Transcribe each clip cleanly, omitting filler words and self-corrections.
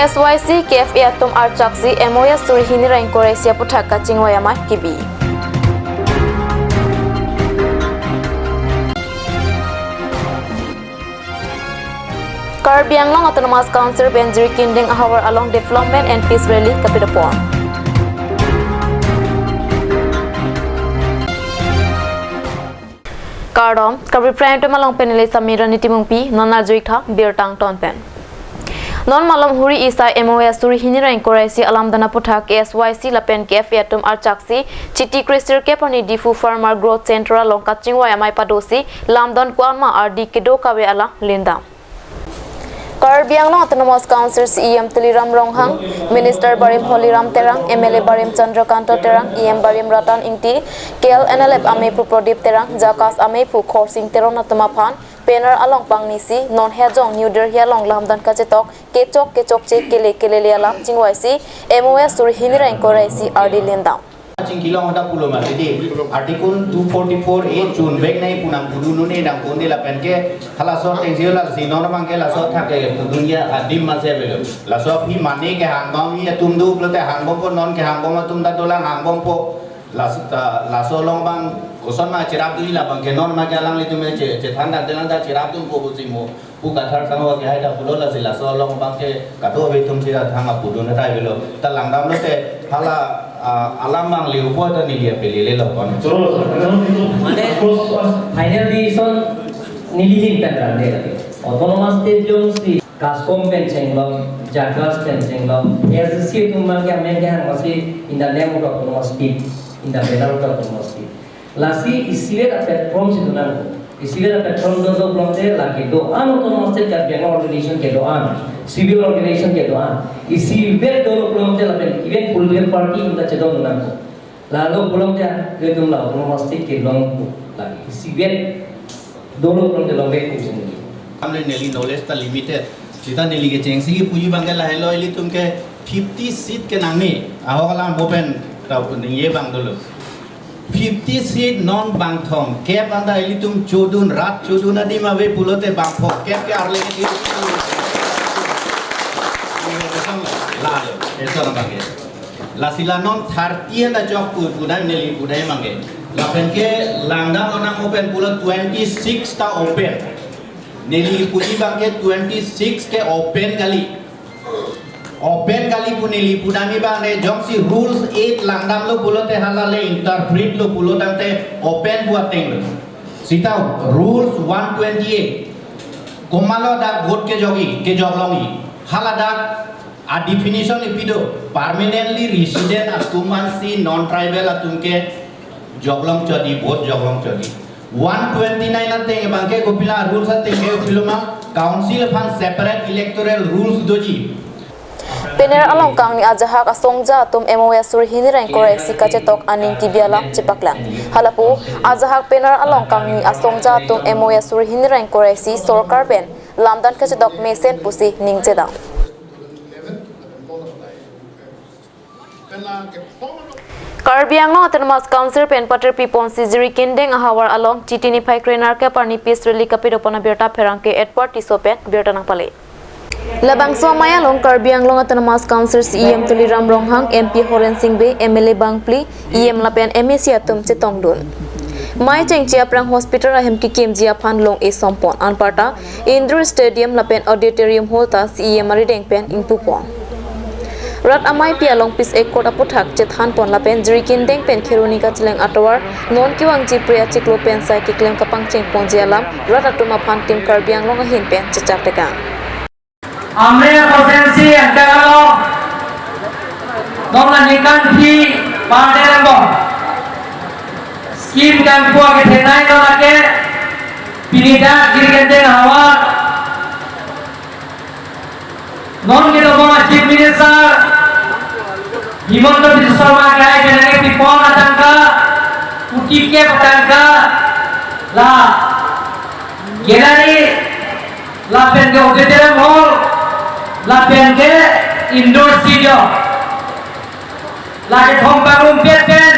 KSYC KFA atum archaksi MOS suri hinira inkoresia puthaka chingwayama kibi Karbi Anglong Autonomous Council Benjiri Kinding Ahawar along Development and Peace Rally Kapitapon Kardom Karbi Prime to Malong Penele Samira Nitimungpi Nonarjuikha Birtang Tonpen Non malam huri isa MOS suri hinira inkoresi alam dana puthak KSYC lapen KFA atum archaksi chiti kristir ke pani difu farmer growth center along kachingwa amai padosi lamdon kwanma RD kedo kawe ala linda Karbi Anglong Autonomous Council EM Tuliram Ronghang Minister Barim Holiram Terang MLA Barim Chandrakanto Terang EM Barim Ratan Ingti KL NLF Amepu Prodip Terang Jakas Amepu Khorsing Terong Natumaphan Penner along pangnisi non hejong New Delhi along lamdan kachetok kechok che kele alam chingwaisi MOS sur hinira inkoraisi RD lendam Cingkilong ada pulau masih artikel 244A Jun baik naik punang pudu nune dan kunde lapen ke halasot tengsiul la si non mang ke lasot thak ke dunia adim masih belo lasot hi mane ke hangbom hi tumdu pelote hangbom po non ke hangbom tum da dolang hangbom po lasot long bang koson ma cerap dui la bang ke non ma ke alang litu me ce thanda delang da cerap tum po bucimo buka thar sango ke hai da pulo la si lasot long bang ke kado betum si da thanga pudu na tai belo talang dam lote hala alam bang liu po ta nilia pelile lo kon mane finally son nililin pen de autonomous state jong si kaskom pen chenglom jagas pen chenglom as si tum man ke men ke masi in the name of autonomous state in the banner of autonomous state lasi isiwe da platform si dunan isiwe da platform do platform de lagi do autonomous state ka banner organization ke do civil organization ke do isi vel dono belum te lapen event political party inda cedon nan lalu belum te ke tum la autonomous state ke long lagi isi vel dono belum te long ke sini हमने नेली knowledge ता limited kita neli ke cengsi ki puji bangke lah hello ili tum ke 50 seat ke nangni aho kalam bopen tau ye bang dulu 50 seat non bang thong ke banda ili tum chodun rat chodun adi ma we pulote bang phok ke arle ke di lalu eso namanya la sila non 30 la jok budai neli budai mange la penke langdang onang open pulot 26 ta open neli puji bangke 26 ke open kali pun neli pudami bang ne jok si rules 8 langdang lo pulote halale interpret lo pulotante open buat teng sita rules 128 komalo da vote ke jogi ke joglongi halada a definition ipido permanently resident atuman si non tribal atumke joglong chodi vote joglong chodi 129 ate bangke gopila rules ate ke filoma council fan separate electoral rules doji Pener along kang ni ajahak asongja tum MOS sur hinira inkoresi kachetok aning kibiala chipaklang halapu ajahak pener along kang ni asongja tum MOS sur hinira inkoresi sorkar pen lamdan kachetok mesen pusi ningcheda Karbi Anglong Autonomous Council pen pater pipon sijiri kindeng ahawar along titini phai krenar ke parni peace rally kapidopona birta pherang ke edward tisopen birta nang pale Labang Somaya long Karbi Anglong Autonomous Council EM Tuliram Ronghang MP Horen Singbe MLA Bangpli EM Lapen MEC atum chetongdun Mai Chengchia Prang Hospital ahem ki KMJia Phan long e sompon anparta Indoor Stadium Lapen Auditorium Hall ta EM Marideng pen ingpupon Rat amai pia long pis ekot aputhak chethan pon lapen jiri kindeng pen kheruni ka chleng atwar non kiwang ji priya chiklo pen sai ki klem kapang cheng pon jialam rat atuma phan tim Karbi Anglong hin pen chachak teka amre potensi antagalo dongla nikan phi panderango scheme kan ko ke thenai no lake pinida girgende hawa non ke lo chief minister Himanta Biswa Sharma kai jenenge pipon atangka utike patangka la gelari la pen ke auditorium hall la pen ke indoor stadium la ke thompa room pen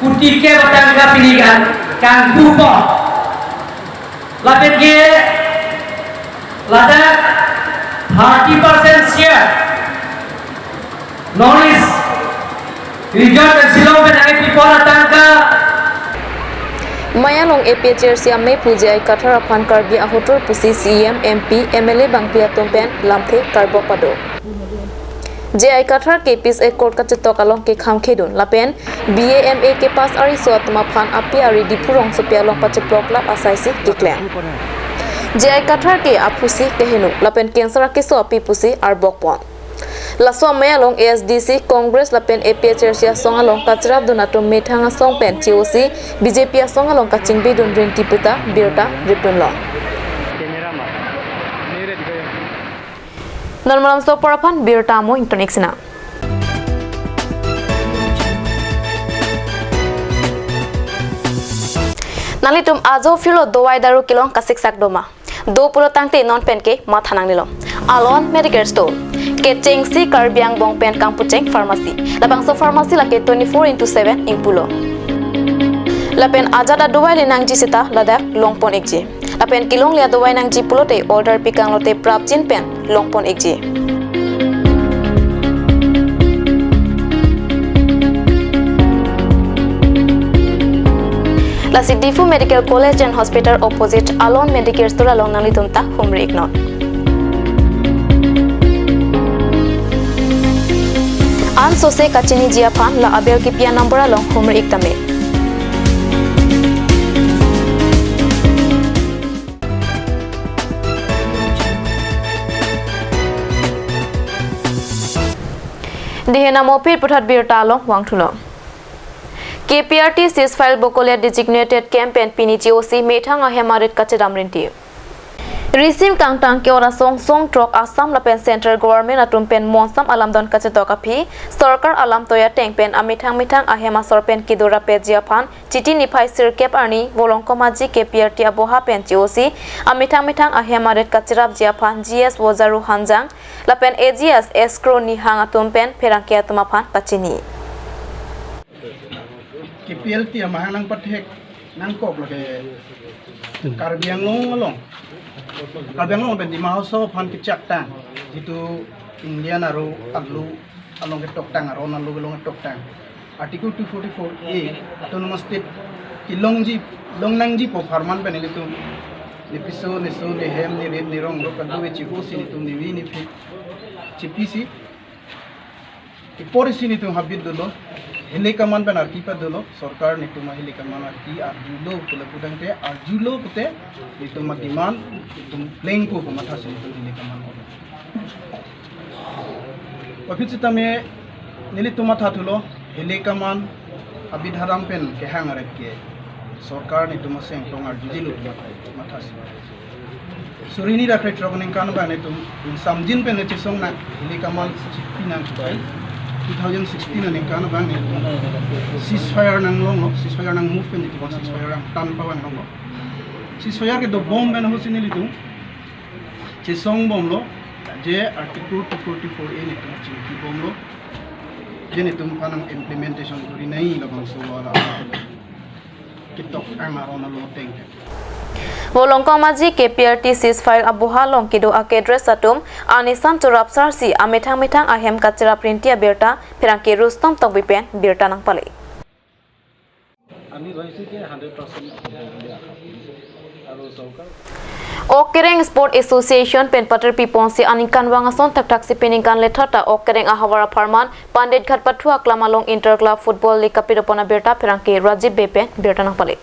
utike patangka pinigan kan pupo la pen ke la da 30% share. Norris result and Silong and I people atangka. Mayalong APHR siam me pujai kathar aphan Karbi ahotor pusi CM MP MLA bangpia tompen lamthe karbopado JI kathar ke pis e court ka chitok along ke kham khedun lapen BAMA ke pas ari so atma phan api ari dipurong so pialong pache block lap asaisi kiklen JI kathar ke apusi kehenu lapen cancer ke so api pusi ar bokpon Laswa mayalong ASDC Congress lapen APHR sia songalong kacrap donatum methanga songpen COC BJP songalong kachingbe dun renti puta birta ripun long Normalam so parapan birta mo intonexina Nalitum ajo filo dowai daru kilong kasik sakdoma do pulo tangte non penke ma thanang nilom Alon Medical Store Kecheng si Karbiang bong pen Kampucheng Pharmacy Labang so pharmacy lake 24/7 ing pulo Lapen ajada dowai linang ji sita ladak longpon ekji Lapen kilong lia dowai nang ji pulo te order pikang lote prapchin pen longpon ekji La Sidifu Medical College and Hospital opposite Alon Medical Store along nalitunta humri ignot An sose kachini jia pan la abel ki pia number along humri iktame Dihena mopir puthat birta along wangthulo KPRT ceasefire bokolia designated campaign PNGOC methang ahemarit kachedam rinti Risim kangtang ke ora song trok Assam lapen central government atum pen monsam alam don kachetok api sarkar alam toya tengpen amithang ahema sorpen kidora pe jiaphan chiti niphai sirkep arni volongkomaji KPRT aboha pen GOC amithang ahema ret kachirap jiaphan GS wozaru hanjang lapen AGS escrow ni hang atum pen pherangkia tumaphan pachini KPLT amahang nang pathek nang kop lage Karbiang long Karbiang long ben di mahoso phan kichak tang jitu Indian aru alu along ketok tang aru nalu long ketok tang article 244A autonomous state kilongji longnangji po farman ben itu lepiso neso lehem ni red ni rong ro kadu chi hosi ni tum ni wi ni fi chipisi ipori sini tum habid dolo Hili kaman ben arki pa dolo sarkar nituma hili kaman arki arjulo kula kudang te arjulo kute nituma diman nitum lengku kumatha se hili kaman ko Wapitita me nilituma thatulo hili kaman abidharam pen ke hangaret ke sarkar nituma seng tong arjilo kumatha se Surini rakre trogoning kan ba nitum samjin pen chisong na hili kaman pinang kutai 2016 ani kan bang ceasefire nang long ceasefire nang movement itu ceasefire nang tan pawan long ceasefire ke do bomb ben hosin ni tu chisong bom lo je article 244A ni tu chi bom lo je ni tum panang implementation kuri nai lo bang so wala kitok amaro na lo teng Volongkomaji KPRT ceasefire aboha long kido akedres atum anisan chorapsar si amethang ahem kachira printia berta phirangke rustom tokbipen berta nang pale ami roisi ke 100% aru sarkar Okereng Sport Association pen pater pipon si anikan wangason tak si peninkan lethata Okereng ahawara farman Pandit Ghat Pathua klamalong inter club football league kapidopona berta phirangke Rajiv Bepen berta nang pale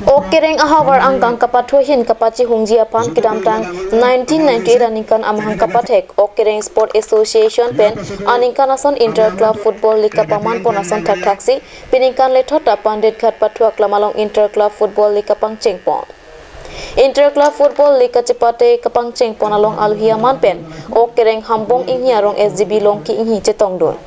Okereng ahawar angkang kapathu hin kapachi hungjia pan kidamtang 1998 anikan amhang kapathek Okereng Sport Association pen anikan ason inter club football league kapaman ponason thakthi pininkan lethota Pandit Ghat Pathua klamalong inter club football league kapang chengpon Inter club football league kachipate kapang chengpon along alhiaman pen Okereng hambong inghiarong SGB long ki inghi chetongdon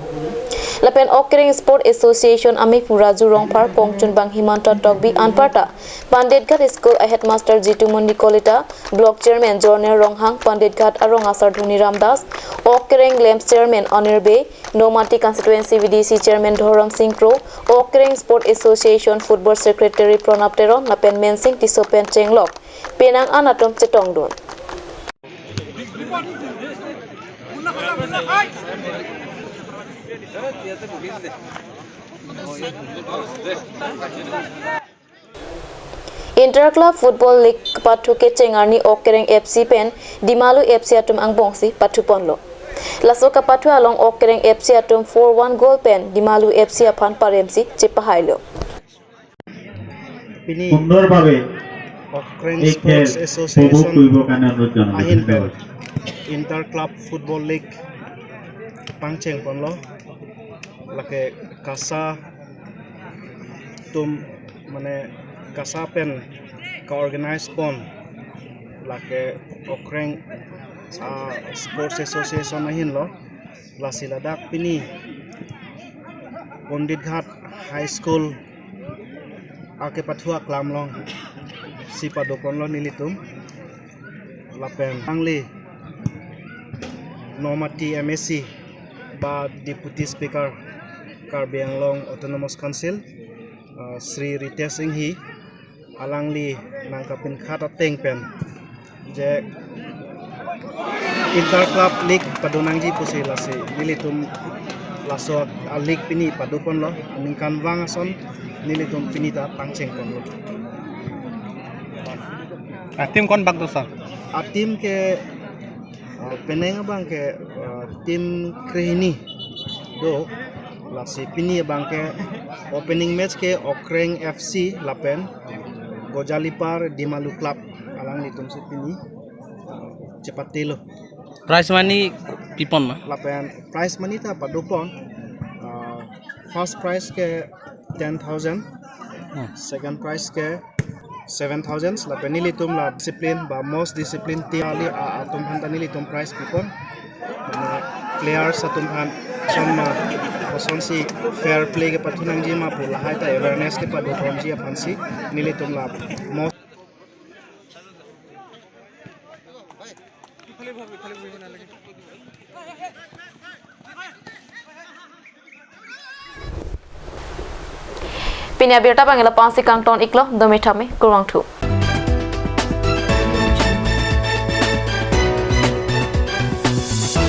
Lapen Okereng Sport Association ami Raju Rongpar Pongchun Bang Himanta Tokbi Anparta Pandit Ghat School Headmaster Jitu Mundi Kolita Block Chairman Jorner Ronghang Pandit Ghat Arong Asar Dhuni Ramdas Okereng Lamps Chairman Anir Bey Nomati Constituency VDC Chairman Dhoram Singh Pro Okereng Sport Association Football Secretary Pranab Teron Lapen Mensing Tisopen Chenglok Penang Anatom Chetongdun Inter Club Football League patu ke cengarni Okereng FC pen Dimalu FC atum ang bongsi patu ponlo. Laso kapatu along Okereng FC atum 4-1 goal pen Dimalu FC apan paremsi cepahailo. সুন্দরভাবে Okereng এই খেল Sports উপভোগ Association কৰিব কাৰণে অনুৰোধ জনালোঁ ahin pen ধন্যবাদ Inter Club Football League pangcheng ponlo lake kasa tum mane kasa pen ka organize pon lake Okereng Sports Association ahin lo lasiladak pini Pondit Ghat High School ake pathua klamlong si padopon lo nilitum lapen angli Normati MSc ba Deputy Speaker Karbi Autonomous Council Sri Ritesh Singhi alangli nangkapin khata tengpen je Inter Club League padonangji pusi lasi nilitum laso league pini padopon lo ningkan wangason nilitum pinita pangcheng pon lo tim kon bak dosa tim ke peneng bang ke tim krehini do lasi pini bang ke opening match ke Okereng FC lapen Gojalipar Dimalu Club alang litum si pini cepat telo price money pipon ma lapen prize money ta padopon first prize ke 10,000 second prize ke 7,000 lapen nilitum la discipline ba most discipline tiali atum han nilitum prize pipon players atum han somma oson si fair play ke pathunang ji ma pula hai ta awareness ke padopon ji apan si nilitum la most Pinya birta bangila pansi kangton iklo domitame kurang tu.